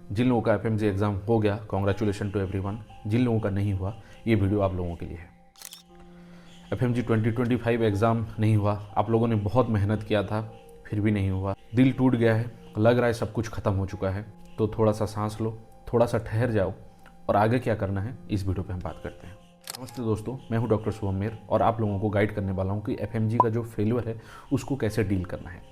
जिन लोगों का FMG exam हो गया, कॉन्ग्रेचुलेशन टू एवरीवन। जिन लोगों का नहीं हुआ, ये वीडियो आप लोगों के लिए है। एफएमजी 2025 एग्ज़ाम नहीं हुआ, आप लोगों ने बहुत मेहनत किया था, फिर भी नहीं हुआ। दिल टूट गया है, लग रहा है सब कुछ ख़त्म हो चुका है। तो थोड़ा सा सांस लो, थोड़ा सा ठहर जाओ और आगे क्या करना है इस वीडियो पे हम बात करते हैं। नमस्ते दोस्तों, मैं हूं डॉक्टर शुभम मेर और आप लोगों को गाइड करने वाला हूं कि एफएमजी का जो फेलियर है उसको कैसे डील करना है।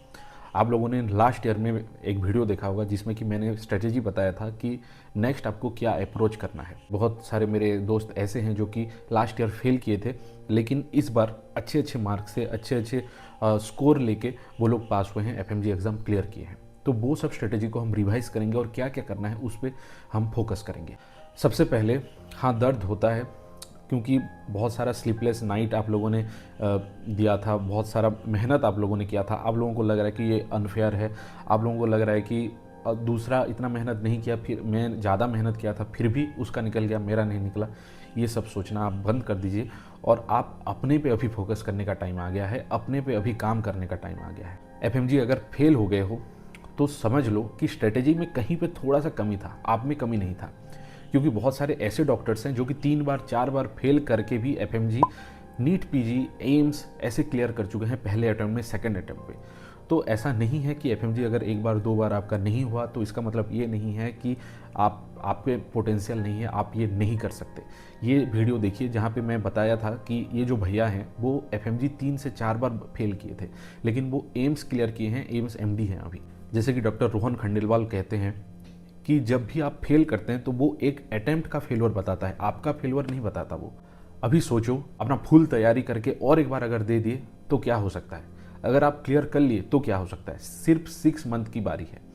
आप लोगों ने लास्ट ईयर में एक वीडियो देखा होगा जिसमें कि मैंने स्ट्रेटेजी बताया था कि नेक्स्ट आपको क्या अप्रोच करना है। बहुत सारे मेरे दोस्त ऐसे हैं जो कि लास्ट ईयर फेल किए थे, लेकिन इस बार अच्छे अच्छे मार्क्स से अच्छे स्कोर लेके वो लोग पास हुए हैं, एफएमजी एग्ज़ाम क्लियर किए हैं। तो वो सब स्ट्रेटेजी को हम रिवाइज करेंगे और क्या क्या करना है उस पर हम फोकस करेंगे। सबसे पहले, हाँ, दर्द होता है क्योंकि बहुत सारा स्लीपलेस नाइट आप लोगों ने दिया था, बहुत सारा मेहनत आप लोगों ने किया था। आप लोगों को लग रहा है कि ये अनफेयर है, आप लोगों को लग रहा है कि दूसरा इतना मेहनत नहीं किया, फिर मैं ज़्यादा मेहनत किया था फिर भी उसका निकल गया, मेरा नहीं निकला। ये सब सोचना आप बंद कर दीजिए और आप अपने पे अभी फोकस करने का टाइम आ गया है, अपने पे अभी काम करने का टाइम आ गया है। एफएमजी अगर फेल हो गए हो तो समझ लो कि स्ट्रेटेजी में कहीं पे थोड़ा सा कमी था, आप में कमी नहीं था। क्योंकि बहुत सारे ऐसे डॉक्टर्स हैं जो कि 3 बार 4 बार फेल करके भी एफएमजी, नीट, पीजी, एम्स ऐसे क्लियर कर चुके हैं पहले अटेम्प्ट में, सेकंड अटेम्प्ट पे। तो ऐसा नहीं है कि एफएमजी अगर एक बार 2 बार आपका नहीं हुआ तो इसका मतलब ये नहीं है कि आपके पोटेंशियल नहीं है, आप ये नहीं कर सकते। ये वीडियो देखिए जहाँ पे मैं बताया था कि ये जो भैया हैं वो एफएमजी 3 से 4 बार फेल किए थे, लेकिन वो एम्स क्लियर किए हैं, एम्स एमडी हैं अभी। जैसे कि डॉक्टर रोहन खंडेलवाल कहते हैं कि जब भी आप फेल करते हैं तो वो एक अटेम्प्ट का फेलियर बताता है, आपका फेलियर नहीं बताता वो। अभी सोचो, अपना फुल तैयारी करके और एक बार अगर दे दिए तो क्या हो सकता है, अगर आप क्लियर कर लिए तो क्या हो सकता है। सिर्फ 6 मंथ की बारी है।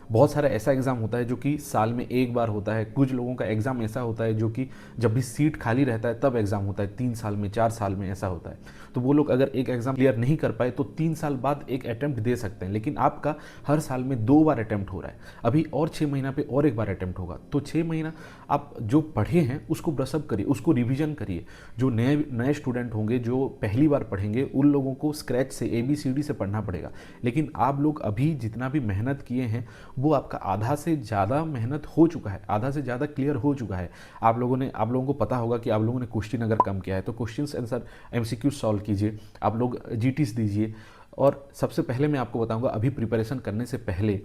बहुत सारा ऐसा एग्ज़ाम होता है जो कि साल में एक बार होता है। कुछ लोगों का एग्ज़ाम ऐसा होता है जो कि जब भी सीट खाली रहता है तब एग्ज़ाम होता है, 3 साल में, 4 साल में ऐसा होता है। तो वो लोग अगर एक एग्ज़ाम क्लियर नहीं कर पाए तो 3 साल बाद एक अटैम्प्ट दे सकते हैं, लेकिन आपका हर साल में 2 बार अटैम्प्ट हो रहा है। अभी और 6 महीना पे और एक बार अटैम्प्ट होगा, तो 6 महीना आप जो पढ़े हैं उसको ब्रशअप करिए, उसको रिविजन करिए। जो नए नए स्टूडेंट होंगे जो पहली बार पढ़ेंगे उन लोगों को स्क्रैच से, ABCD से पढ़ना पड़ेगा। लेकिन आप लोग अभी जितना भी मेहनत किए हैं वो आपका आधा से ज़्यादा मेहनत हो चुका है, आधा से ज़्यादा क्लियर हो चुका है। आप लोगों को पता होगा कि आप लोगों ने क्वेश्चन अगर कम किया है तो क्वेश्चन आंसर MCQ सॉल्व कीजिए, आप लोग GTs दीजिए। और सबसे पहले मैं आपको बताऊंगा, अभी प्रिपरेशन करने से पहले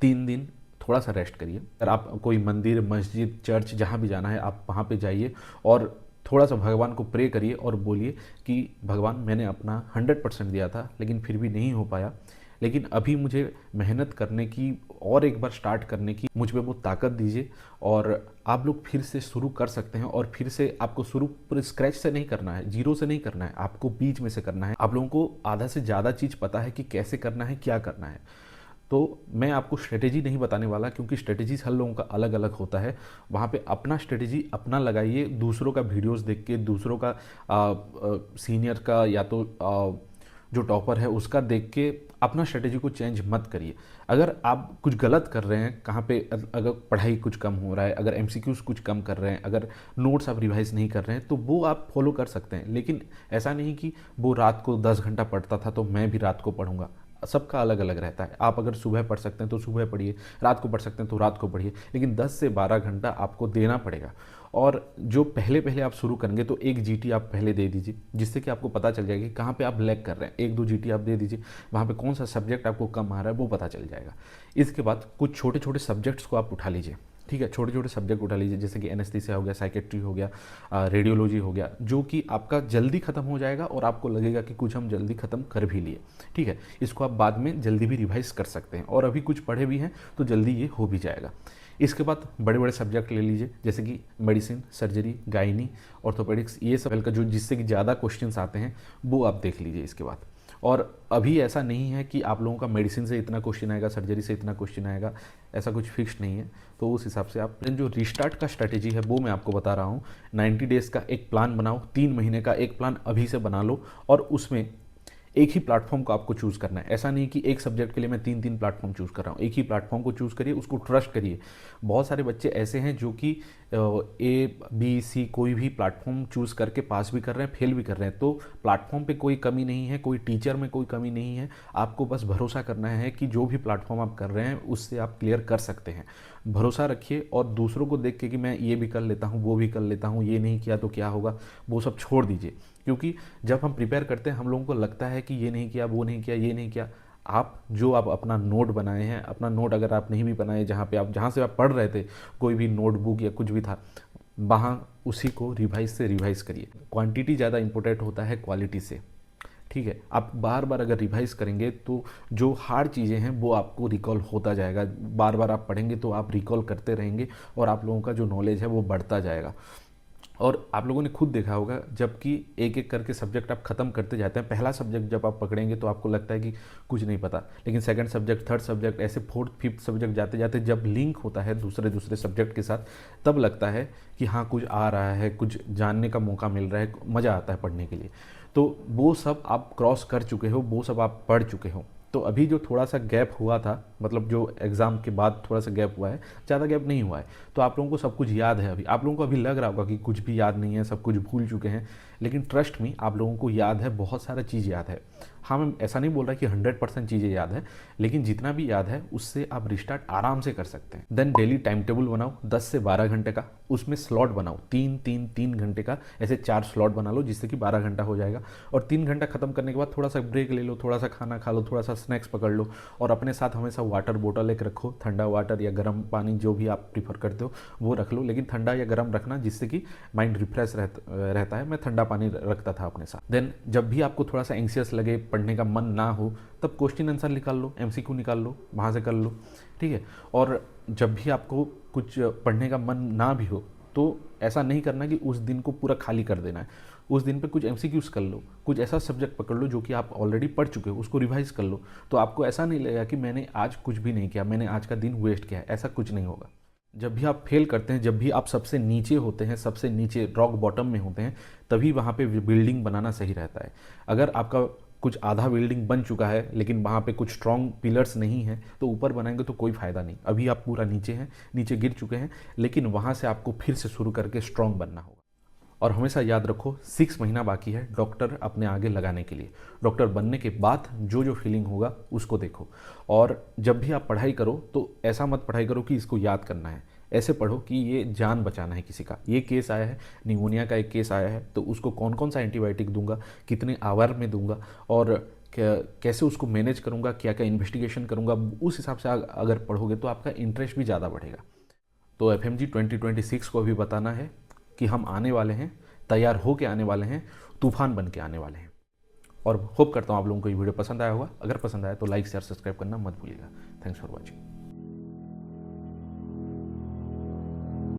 3 दिन थोड़ा सा रेस्ट करिए। अगर आप कोई मंदिर, मस्जिद, चर्च जहाँ भी जाना है आप वहाँ पे जाइए और थोड़ा सा भगवान को प्रे करिए और बोलिए कि भगवान, मैंने अपना 100% दिया था लेकिन फिर भी नहीं हो पाया, लेकिन अभी मुझे मेहनत करने की और एक बार स्टार्ट करने की मुझ में वो ताकत दीजिए। और आप लोग फिर से शुरू कर सकते हैं। और फिर से आपको शुरू पूरे स्क्रैच से नहीं करना है, जीरो से नहीं करना है, आपको बीच में से करना है। आप लोगों को आधा से ज़्यादा चीज़ पता है कि कैसे करना है, क्या करना है। तो मैं आपको स्ट्रेटेजी नहीं बताने वाला क्योंकि स्ट्रेटेजीज हर लोगों का अलग अलग होता है। वहाँ पे अपना स्ट्रेटेजी अपना लगाइए, दूसरों का वीडियोस देख के, दूसरों का सीनियर का या तो जो टॉपर है उसका देख के अपना स्ट्रेटेजी को चेंज मत करिए। अगर आप कुछ गलत कर रहे हैं कहाँ पे, अगर पढ़ाई कुछ कम हो रहा है, अगर MCQs कुछ कम कर रहे हैं, अगर नोट्स आप रिवाइज नहीं कर रहे हैं तो वो आप फॉलो कर सकते हैं। लेकिन ऐसा नहीं कि वो रात को 10 घंटा पढ़ता था तो मैं भी रात को पढ़ूंगा। सबका अलग अलग रहता है। आप अगर सुबह पढ़ सकते हैं तो सुबह पढ़िए, रात को पढ़ सकते हैं तो रात को पढ़िए, लेकिन 10 से 12 घंटा आपको देना पड़ेगा। और जो पहले पहले आप शुरू करेंगे तो एक GT आप पहले दे दीजिए, जिससे कि आपको पता चल जाएगा कि कहाँ पे आप लैग कर रहे हैं। 1-2 GT आप दे दीजिए, वहाँ पे कौन सा सब्जेक्ट आपको कम आ रहा है वो पता चल जाएगा। इसके बाद कुछ छोटे छोटे सब्जेक्ट्स को आप उठा लीजिए, ठीक है, छोटे छोटे सब्जेक्ट उठा लीजिए, जैसे कि एनेस्थीसिया हो गया, साइकेट्री हो गया, रेडियोलॉजी हो गया, जो कि आपका जल्दी खत्म हो जाएगा और आपको लगेगा कि कुछ हम जल्दी खत्म कर भी लिए, ठीक है। इसको आप बाद में जल्दी भी रिवाइज कर सकते हैं और अभी कुछ पढ़े भी हैं तो जल्दी ये हो भी जाएगा। इसके बाद बड़े बड़े सब्जेक्ट ले लीजिए, जैसे कि मेडिसिन, सर्जरी, गायनी, ऑर्थोपेडिक्स, ये सब का जो जिससे कि ज़्यादा क्वेश्चंस आते हैं वो आप देख लीजिए इसके बाद। और अभी ऐसा नहीं है कि आप लोगों का मेडिसिन से इतना क्वेश्चन आएगा, सर्जरी से इतना क्वेश्चन आएगा, ऐसा कुछ फिक्स नहीं है। तो उस हिसाब से आप जो रिस्टार्ट का स्ट्रेटेजी है वो मैं आपको बता रहा हूँ। 90 डेज़ का एक प्लान बनाओ, 3 महीने का एक प्लान अभी से बना लो और उसमें एक ही प्लेटफॉर्म को आपको चूज़ करना है। ऐसा नहीं कि एक सब्जेक्ट के लिए मैं 3 प्लेटफॉर्म चूज़ कर रहा हूँ। एक ही प्लेटफॉर्म को चूज़ करिए, उसको ट्रस्ट करिए। बहुत सारे बच्चे ऐसे हैं जो कि A, B, C कोई भी प्लेटफॉर्म चूज़ करके पास भी कर रहे हैं, फेल भी कर रहे हैं। तो प्लेटफॉर्म पे कोई कमी नहीं है, कोई टीचर में कोई कमी नहीं है। आपको बस भरोसा करना है कि जो भी प्लेटफॉर्म आप कर रहे हैं उससे आप क्लियर कर सकते हैं। भरोसा रखिए और दूसरों को देख के कि मैं ये भी कर लेता हूँ, वो भी कर लेता हूँ, ये नहीं किया तो क्या होगा, वो सब छोड़ दीजिए। क्योंकि जब हम प्रिपेयर करते हैं हम लोगों को लगता है कि ये नहीं किया, वो नहीं किया, ये नहीं किया। आप अपना नोट बनाए हैं, अपना नोट अगर आप नहीं भी बनाए, जहाँ से आप पढ़ रहे थे, कोई भी नोटबुक या कुछ भी था, वहाँ उसी को रिवाइज करिए। क्वांटिटी ज़्यादा इंपॉर्टेंट होता है क्वालिटी से, ठीक है। आप बार बार अगर रिवाइज करेंगे तो जो हार्ड चीज़ें हैं वो आपको रिकॉल होता जाएगा। बार बार आप पढ़ेंगे तो आप रिकॉल करते रहेंगे और आप लोगों का जो नॉलेज है वो बढ़ता जाएगा। और आप लोगों ने खुद देखा होगा, जबकि एक एक करके सब्जेक्ट आप ख़त्म करते जाते हैं, पहला सब्जेक्ट जब आप पकड़ेंगे तो आपको लगता है कि कुछ नहीं पता, लेकिन सेकंड सब्जेक्ट, थर्ड सब्जेक्ट, ऐसे फोर्थ फिफ्थ सब्जेक्ट जाते जाते जब लिंक होता है दूसरे सब्जेक्ट के साथ, तब लगता है कि हाँ कुछ आ रहा है, कुछ जानने का मौका मिल रहा है, मज़ा आता है पढ़ने के लिए। तो वो सब आप क्रॉस कर चुके हो, वो सब आप पढ़ चुके हो। तो अभी जो थोड़ा सा गैप हुआ था, मतलब जो एग्ज़ाम के बाद थोड़ा सा गैप हुआ है, ज़्यादा गैप नहीं हुआ है, तो आप लोगों को सब कुछ याद है। अभी आप लोगों को अभी लग रहा होगा कि कुछ भी याद नहीं है, सब कुछ भूल चुके हैं, लेकिन ट्रस्ट मी, आप लोगों को याद है, बहुत सारा चीज़ याद है। हाँ, मैं ऐसा नहीं बोल रहा कि 100% चीज़ें याद है, लेकिन जितना भी याद है उससे आप रिस्टार्ट आराम से कर सकते हैं। देन डेली टाइम टेबल बनाओ 10 से 12 घंटे का, उसमें स्लॉट बनाओ 3 घंटे का, ऐसे 4 स्लॉट बना लो जिससे कि 12 घंटा हो जाएगा। और 3 घंटा खत्म करने के बाद थोड़ा सा ब्रेक ले लो, थोड़ा सा खाना खा लो, थोड़ा सा स्नैक्स पकड़ लो, और अपने साथ हमेशा वाटर बोतल एक रखो, ठंडा वाटर या गर्म पानी जो भी आप प्रीफर करते हो वो रख लो, लेकिन ठंडा या गर्म रखना जिससे कि माइंड रिफ्रेश रहता है। मैं ठंडा पानी रखता था अपने साथ। देन जब भी आपको थोड़ा सा एंग्सियस लगे, पढ़ने का मन ना हो, तब क्वेश्चन आंसर निकाल लो, MCQ निकाल लो, वहाँ से कर लो, ठीक है। और जब भी आपको कुछ पढ़ने का मन ना भी हो तो ऐसा नहीं करना कि उस दिन को पूरा खाली कर देना है। उस दिन पे कुछ MCQs कर लो, कुछ ऐसा सब्जेक्ट पकड़ लो जो कि आप ऑलरेडी पढ़ चुके हो, उसको रिवाइज कर लो। तो आपको ऐसा नहीं लगेगा कि मैंने आज कुछ भी नहीं किया, मैंने आज का दिन वेस्ट किया है, ऐसा कुछ नहीं होगा। जब भी आप फेल करते हैं, जब भी आप सबसे नीचे होते हैं, सबसे नीचे रॉक बॉटम में होते हैं, तभी वहाँ पे बिल्डिंग बनाना सही रहता है। अगर आपका कुछ आधा बिल्डिंग बन चुका है लेकिन वहाँ पे कुछ स्ट्रॉन्ग पिलर्स नहीं है, तो ऊपर बनाएंगे तो कोई फ़ायदा नहीं। अभी आप पूरा नीचे हैं, नीचे गिर चुके हैं, लेकिन वहाँ से आपको फिर से शुरू करके स्ट्रॉन्ग बनना होगा। और हमेशा याद रखो 6 महीना बाकी है डॉक्टर अपने आगे लगाने के लिए। डॉक्टर बनने के बाद जो फीलिंग होगा उसको देखो। और जब भी आप पढ़ाई करो तो ऐसा मत पढ़ाई करो कि इसको याद करना है, ऐसे पढ़ो कि ये जान बचाना है किसी का। ये केस आया है, निमोनिया का एक केस आया है, तो उसको कौन कौन सा एंटीबायोटिक दूंगा, कितने आवर में दूंगा, और कैसे उसको मैनेज करूंगा, क्या क्या इन्वेस्टिगेशन करूंगा, उस हिसाब से अगर पढ़ोगे तो आपका इंटरेस्ट भी ज़्यादा बढ़ेगा। तो FMG 2026 को भी बताना है कि हम आने वाले हैं, तैयार हो के आने वाले हैं, तूफान बन के आने वाले हैं। और होप करता हूँ आप लोगों को ये वीडियो पसंद आया होगा। अगर पसंद आया तो लाइक शेयर सब्सक्राइब करना मत भूलिएगा। Thanks for watching.